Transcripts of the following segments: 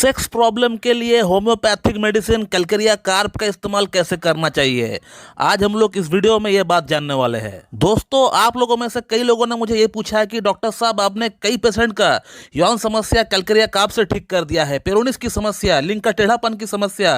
Sex problem के लिए homeopathic medicine Calcarea carb का इस्तेमाल कैसे करना चाहिए, आज हम लोग इस वीडियो में ये बात जानने वाले हैं। दोस्तों, आप लोगों में से कई लोगों ने मुझे ये पूछा है कि डॉक्टर साहब, आपने कई पेशेंट का यौन समस्या कैलकेरिया कार्ब से ठीक कर दिया है, पेरोनिस की समस्या, लिंग का टेढ़ापन की समस्या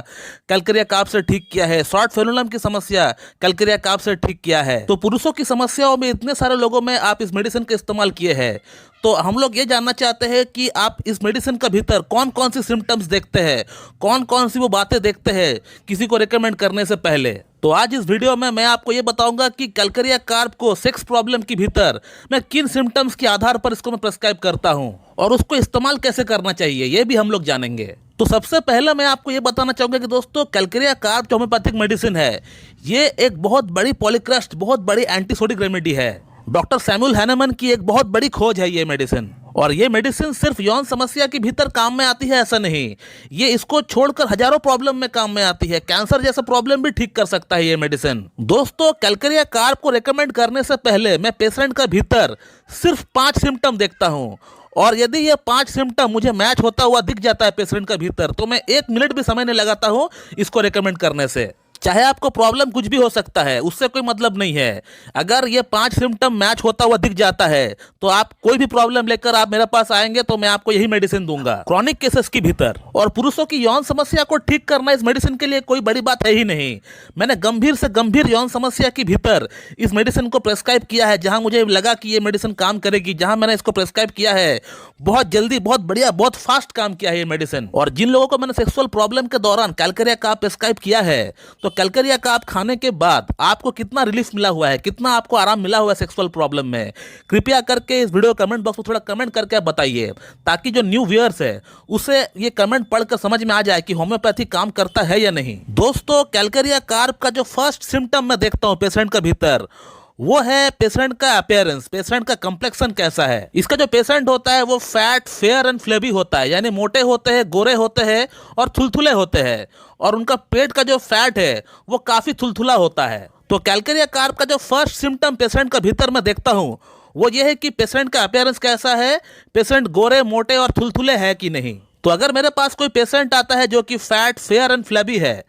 कैलकेरिया कार्ब से ठीक किया है, शॉर्ट फेनुलम की समस्या कैलकेरिया कार्ब से ठीक किया है। तो पुरुषों की समस्याओं में इतने सारे लोगों में आप इस मेडिसिन का इस्तेमाल किए हैं, तो हम लोग ये जानना चाहते हैं कि आप इस मेडिसिन का भीतर कौन कौन सी सिम्टम्स देखते हैं, कौन कौन सी वो बातें देखते हैं किसी को रिकमेंड करने से पहले। तो आज इस वीडियो में मैं आपको ये बताऊंगा कि कैलकेरिया कार्ब को सेक्स प्रॉब्लम के भीतर मैं किन सिम्टम्स के आधार पर इसको मैं प्रेस्क्राइब करता हूं और उसको इस्तेमाल कैसे करना चाहिए, ये भी हम लोग जानेंगे। तो सबसे पहले मैं आपको ये बताना चाहूंगा कि दोस्तों, कैलकेरिया कार्ब जो होम्योपैथिक मेडिसिन है, ये एक बहुत बड़ी पॉलीक्रस्ट, बहुत बड़ी एंटीसोडिक रेमेडी है। डॉक्टर सैमुअल हैनेमन की एक बहुत बड़ी खोज है ये मेडिसिन। और ये मेडिसिन सिर्फ यौन समस्या के भीतर काम में आती है ऐसा नहीं, ये इसको छोड़कर हजारों प्रॉब्लम में काम में आती है। कैंसर जैसा प्रॉब्लम भी ठीक कर सकता है ये मेडिसिन। दोस्तों, कैलकेरिया कार्ब को रेकमेंड करने से पहले मैं पेशेंट का भीतर सिर्फ 5 सिम्टम देखता हूँ, और यदि ये 5 सिम्टम मुझे मैच होता हुआ दिख जाता है पेशेंट का भीतर, तो मैं 1 मिनट भी समय नहीं लगाता हूँ इसको रेकमेंड करने से। चाहे आपको प्रॉब्लम कुछ भी हो सकता है, उससे कोई मतलब नहीं है। अगर ये 5 सिम्टम मैच होता हुआ दिख जाता है तो आप कोई भी प्रॉब्लम लेकर आप मेरे पास आएंगे तो मैं आपको यही मेडिसिन दूंगा। क्रॉनिक केसेस की भीतर और पुरुषों की यौन समस्या को ठीक करना इस मेडिसिन के लिए कोई बड़ी बात है ही नहीं। मैंने गंभीर से गंभीर यौन समस्या की भीतर इस मेडिसिन को प्रेस्क्राइब किया है, जहां मुझे लगा कि ये मेडिसिन काम करेगी, जहां मैंने इसको प्रेस्क्राइब किया है, बहुत जल्दी, बहुत बढ़िया, बहुत फास्ट काम किया है ये मेडिसिन। और जिन लोगों को मैंने सेक्सुअल प्रॉब्लम के दौरान कैलकेरिया कार्ब प्रेस्क्राइब किया है, तो कैलकेरिया कार्ब खाने के बाद आपको कितना रिलीफ मिला हुआ है, कितना आपको आराम मिला हुआ है सेक्सुअल प्रॉब्लम में, कृपया करके इस वीडियो कमेंट बॉक्स में थोड़ा कमेंट करके आप बताइए, ताकि जो न्यू व्यूअर्स है उसे ये कमेंट पढ़कर समझ में आ जाए कि होम्योपैथी काम करता है या नहीं। दोस्तों, कैलकेरिया कार्ब का जो फर्स्ट सिम्टम मैं देखता हूं पेशेंट का भीतर, वो है पेशेंट का अपीयरेंस, पेशेंट का कंप्लेक्शन कैसा है। इसका जो पेशेंट होता है वो फैट, फेयर एंड फ्लेबी होता है, यानी मोटे होते हैं, गोरे होते हैं और थुलथुले होते हैं, और उनका पेट का जो फैट है वो काफी थुलथुला होता है। तो कैलकेरिया कार्ब का जो फर्स्ट सिम्टम पेशेंट का भीतर मैं देखता हूँ वो ये है कि पेशेंट का अपीयरेंस कैसा है, पेशेंट गोरे, मोटे और थुलथुले है कि नहीं। तो अगर मेरे पास कोई पेशेंट आता है जो कि फैट, फेयर एंड फ्लेबी है,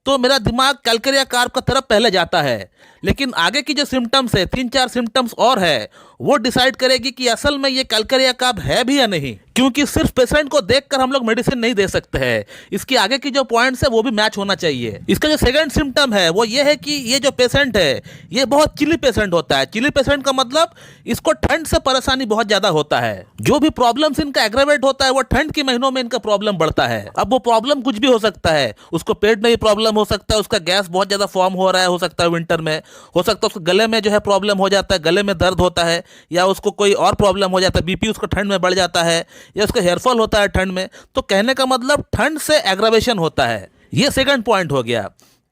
तो मेरा दिमाग कैलकेरिया कार्ब का तरफ पहले जाता है। लेकिन आगे की जो सिम्टम्स है, 3-4 सिम्टम्स और है, वो डिसाइड करेगी कि असल में ये कैलकेरिया कार्ब है भी या नहीं। क्योंकि सिर्फ पेशेंट को देखकर हम लोग मेडिसिन नहीं दे सकते हैं, इसकी आगे की जो पॉइंट्स है वो भी मैच होना चाहिए। इसका जो सेकंड सिम्टम है वो ये है कि ये जो पेशेंट है ये बहुत चिली पेशेंट होता है। चिली पेशेंट का मतलब इसको ठंड से परेशानी बहुत ज्यादा होता है। जो भी प्रॉब्लम्स इनका एग्रेवेट होता है वो ठंड के महीनों में इनका प्रॉब्लम बढ़ता है। अब वो प्रॉब्लम कुछ भी हो सकता है, उसको पेट में भी प्रॉब्लम हो सकता है, उसका गैस बहुत ज्यादा फॉर्म हो रहा है, हो सकता है विंटर में, हो सकता है उसको गले में जो है प्रॉब्लम हो जाता है, गले में दर्द होता है, या उसको कोई और प्रॉब्लम हो जाता है, बीपी उसको ठंड में बढ़ जाता है, या उसका हेयरफॉल होता है ठंड में। तो कहने का मतलब ठंड से एग्रावेशन होता है। ये सेकंड पॉइंट हो गया।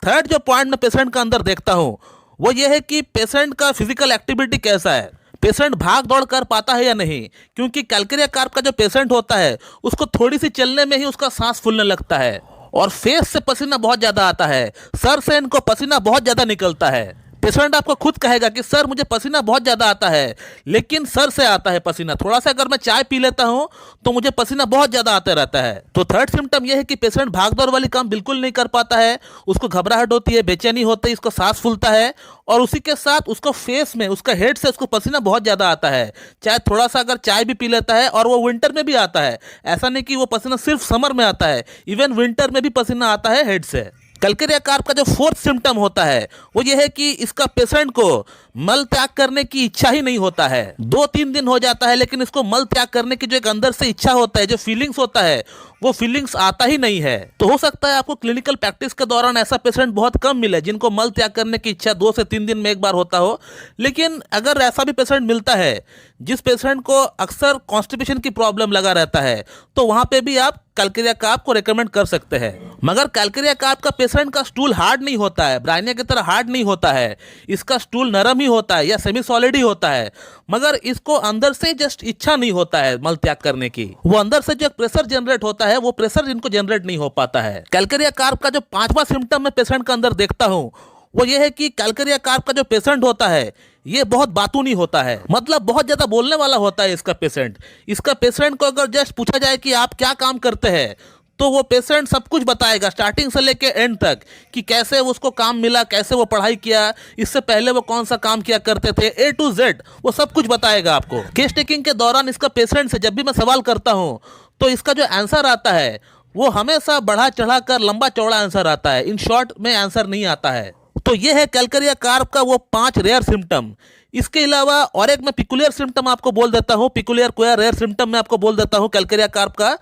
थर्ड जो पॉइंट मैं पेशेंट का अंदर देखता हूं वो ये है कि पेशेंट का फिजिकल एक्टिविटी कैसा है, पेशेंट भाग दौड़ कर पाता है या नहीं। क्योंकि कैलकेरिया कार्ब का जो पेशेंट होता है उसको थोड़ी सी चलने में ही उसका सांस फूलने लगता है, और फेस से पसीना बहुत ज्यादा आता है, सर से इनको पसीना बहुत ज्यादा निकलता है। पेशेंट आपको खुद कहेगा कि सर मुझे पसीना बहुत ज्यादा आता है, लेकिन सर से आता है पसीना, थोड़ा सा अगर मैं चाय पी लेता हूं तो मुझे पसीना बहुत ज्यादा आता रहता है। तो थर्ड सिम्टम यह है कि पेशेंट भागदौड़ वाली काम बिल्कुल नहीं कर पाता है, उसको घबराहट होती है, बेचैनी होती है, इसको सांस फूलता है, और उसी के साथ उसको फेस में, उसका हेड से उसको पसीना बहुत ज्यादा आता है। चाहे थोड़ा सा अगर चाय भी पी लेता है, और वो विंटर में भी आता है, ऐसा नहीं कि वो पसीना सिर्फ समर में आता है, इवन विंटर में भी पसीना आता है हेड से। कैलकेरिया कार्ब का जो फोर्थ सिम्टम होता है वो ये है कि इसका पेशेंट को मल त्याग करने की इच्छा ही नहीं होता है। 2-3 दिन हो जाता है लेकिन इसको मल त्याग करने की जो एक अंदर से इच्छा होता है, जो फीलिंग्स होता है, वो फीलिंग्स आता ही नहीं है। तो हो सकता है आपको क्लिनिकल प्रैक्टिस के दौरान ऐसा पेशेंट बहुत कम मिले जिनको मल त्याग करने की इच्छा 2 से 3 दिन में एक बार होता हो। लेकिन अगर ऐसा भी पेशेंट मिलता है जिस पेशेंट को अक्सर कॉन्स्टिपेशन की प्रॉब्लम लगा रहता है, तो वहां पे भी आप कैलकेरिया कार्ब को रेकमेंड कर सकते हैं। मगर कैलकेरिया कार्ब का पेशेंट का स्टूल हार्ड नहीं होता है, ब्रायनिया की तरह हार्ड नहीं होता है, इसका स्टूल नरम ही होता है या सेमी सॉलिड ही होता है। मगर इसको अंदर से जस्ट इच्छा नहीं होता है मल त्याग करने की, वो अंदर से जो प्रेशर जनरेट होता है वो प्रेशर इनको जनरेट नहीं हो पाता है। कैलकेरिया कार्ब का जो 5वां सिम्टम मैं पेशेंट का अंदर देखता हूं वो ये है कि कैलकेरिया कार्ब का जो पेशेंट होता है ये बहुत बातूनी होता है, मतलब बहुत ज्यादा बोलने वाला होता है इसका पेशेंट को अगर जस्ट पूछा जाए कि आप क्या काम करते हैं तो वो पेशेंट सब कुछ बताएगा स्टार्टिंग से लेके एंड तक कि कैसे उसको काम मिला, कैसे वो पढ़ाई किया, इससे पहले वो कौन सा काम किया करते थे, A to Z वो सब कुछ बताएगा आपको। केस टेकिंग के दौरान इसका पेशेंट से जब भी मैं सवाल करता हूँ तो इसका जो आंसर आता है वो हमेशा बढ़ा चढ़ा कर लंबा चौड़ा आंसर आता है, इन शॉर्ट में आंसर नहीं आता है। तो ये है कैलकेरिया कार्प का वो 5 रेयर सिम्टम। इसके अलावा और एक मैं पिकुलियर सिम्टम आपको बोल देता हूँ, पिकुलियर कोई रेयर सिम्टम मैं आपको बोल देता हूँ कैलकेरिया कार्प का।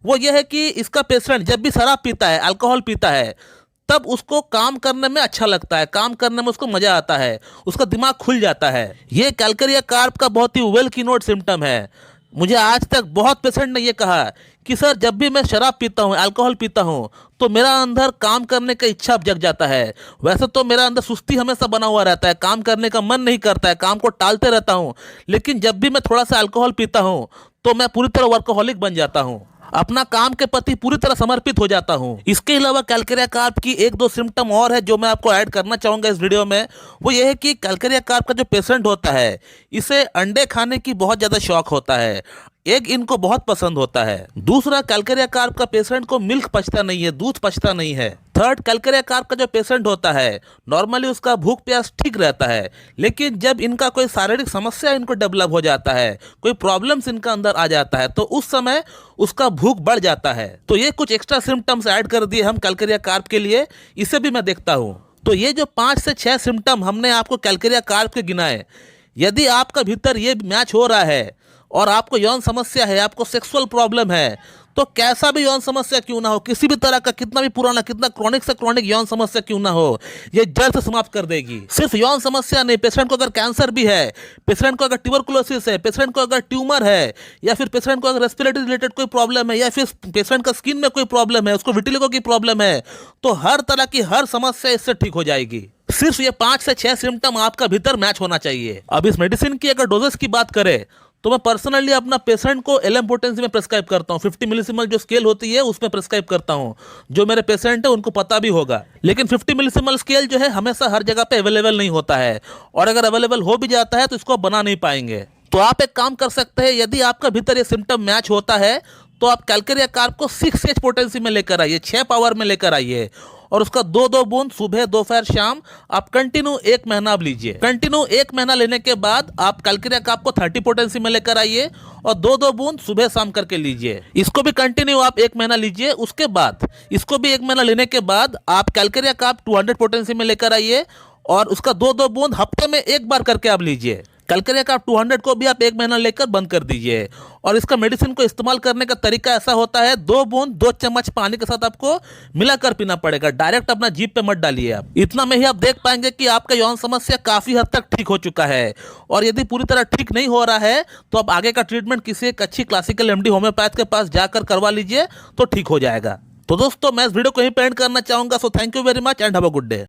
वो ये है कि इसका पेशेंट जब भी शराब पीता है, अल्कोहल पीता है, तब उसको काम करने में अच्छा लगता है, काम करने में उसको मजा आता है, उसका दिमाग खुल जाता है। ये कैलकेरिया कार्प का बहुत ही वेल की नोट सिम्टम है। मुझे आज तक बहुत पेशेंट ने ये कहा कि सर जब भी मैं शराब पीता हूँ, अल्कोहल पीता हूँ, तो मेरा अंदर काम करने का इच्छा जग जाता है। वैसे तो मेरा अंदर सुस्ती हमेशा बना हुआ रहता है, काम करने का मन नहीं करता है, काम को टालते रहता हूँ, लेकिन जब भी मैं थोड़ा सा अल्कोहल पीता हूँ तो मैं पूरी तरह वर्कोहॉलिक बन जाता हूँ, अपना काम के प्रति पूरी तरह समर्पित हो जाता हूँ। इसके अलावा कैलकेरिया कार्प की 1-2 सिम्टम और है जो मैं आपको ऐड करना चाहूंगा इस वीडियो में। वो ये है कि कैलकेरिया कार्प का जो पेशेंट होता है इसे अंडे खाने की बहुत ज़्यादा शौक होता है, एग इनको बहुत पसंद होता है। दूसरा, कैलकेरिया कार्प का पेशेंट को मिल्क पचता नहीं है, दूध पचता नहीं है। थर्ड, कैलकेरिया कार्प का जो पेशेंट होता है नॉर्मली उसका भूख प्यास ठीक रहता है, लेकिन जब इनका कोई शारीरिक समस्या इनको डेवलप हो जाता है, कोई प्रॉब्लम्स इनका अंदर आ जाता है, तो उस समय उसका भूख बढ़ जाता है। तो ये कुछ एक्स्ट्रा सिम्टम्स ऐड कर दिए हम कैलकेरिया कार्प के लिए, इसे भी मैं देखता हूँ। तो ये जो 5 से 6 सिम्टम हमने आपको कैलकेरिया कार्प के गिनाए, यदि आपका भीतर ये मैच हो रहा है और आपको यौन समस्या है, आपको सेक्सुअल प्रॉब्लम है, तो कैसा भी यौन समस्या क्यों ना हो, किसी भी तरह का, कितना भी पुराना, कितना क्रॉनिक से क्रॉनिक यौन समस्या क्यों ना हो, ये जड़ से समाप्त कर देगी। सिर्फ यौन समस्या नहीं, पेशेंट को अगर कैंसर भी है, पेशेंट को अगर ट्यूबरकुलोसिस है, पेशेंट को अगर ट्यूमर है, या फिर पेशेंट को अगर रेस्पिरेटरी रिलेटेड कोई प्रॉब्लम है, या फिर पेशेंट का स्किन में कोई प्रॉब्लम है, उसको विटिलिगो की प्रॉब्लम है, तो हर तरह की हर समस्या इससे ठीक हो जाएगी। सिर्फ ये 5 से 6 सिम्टम आपका भीतर मैच होना चाहिए। अब इस मेडिसिन की अगर डोजेस की बात करें तो मैं पर्सनली अपना पेशेंट को LM पोटेंसी में प्रेस्क्राइब करता हूँ। 50 मिलीसिमल जो स्केल होती है उसमें प्रेस्क्राइब करता हूँ। जो मेरे पेशेंट है उनको पता भी होगा, लेकिन 50 मिलीसिमल स्केल जो है हमेशा हर जगह पे अवेलेबल नहीं होता है, और अगर अवेलेबल हो भी जाता है तो इसको आप बना नहीं पाएंगे। तो आप एक काम कर सकते हैं, यदि आपका भीतर ये सिम्टम मैच होता है तो आप कैलकेरिया कार्प को 6H पोटेंसी में लेकर आइए, 6 पावर में लेकर आइए, और उसका 2-2 बूंद सुबह, दोपहर, शाम आप कंटिन्यू 1 महीना आप लीजिए। कंटिन्यू 1 महीना लेने के बाद आप कैलकेरिया कार्प को 30 पोटेंसी में लेकर आइए और 2-2 बूंद सुबह शाम करके लीजिए। इसको भी कंटिन्यू आप 1 महीना लीजिए। उसके बाद इसको भी 1 महीना लेने के बाद आप कैलकेरिया कार्प 200 पोटेंसी में लेकर आइए और उसका 2-2 बूंद हफ्ते में 1 बार करके आप लीजिए। कैलकेरिया कार्प 200 को भी आप 1 महीना लेकर बंद कर दीजिए। और इसका मेडिसिन को इस्तेमाल करने का तरीका ऐसा होता है, 2 बूंद 2 चम्मच पानी के साथ आपको मिलाकर पीना पड़ेगा, डायरेक्ट अपना जीभ पे मत डालिए आप। इतना में ही आप देख पाएंगे कि आपका यौन समस्या काफी हद तक ठीक हो चुका है। और यदि पूरी तरह ठीक नहीं हो रहा है तो आप आगे का ट्रीटमेंट किसी एक अच्छी क्लासिकल MD होम्योपैथ के पास जाकर करवा लीजिए तो ठीक हो जाएगा। तो दोस्तों मैं इस वीडियो को यहीं पे एंड करना चाहूंगा। So thank you very much and have a good day.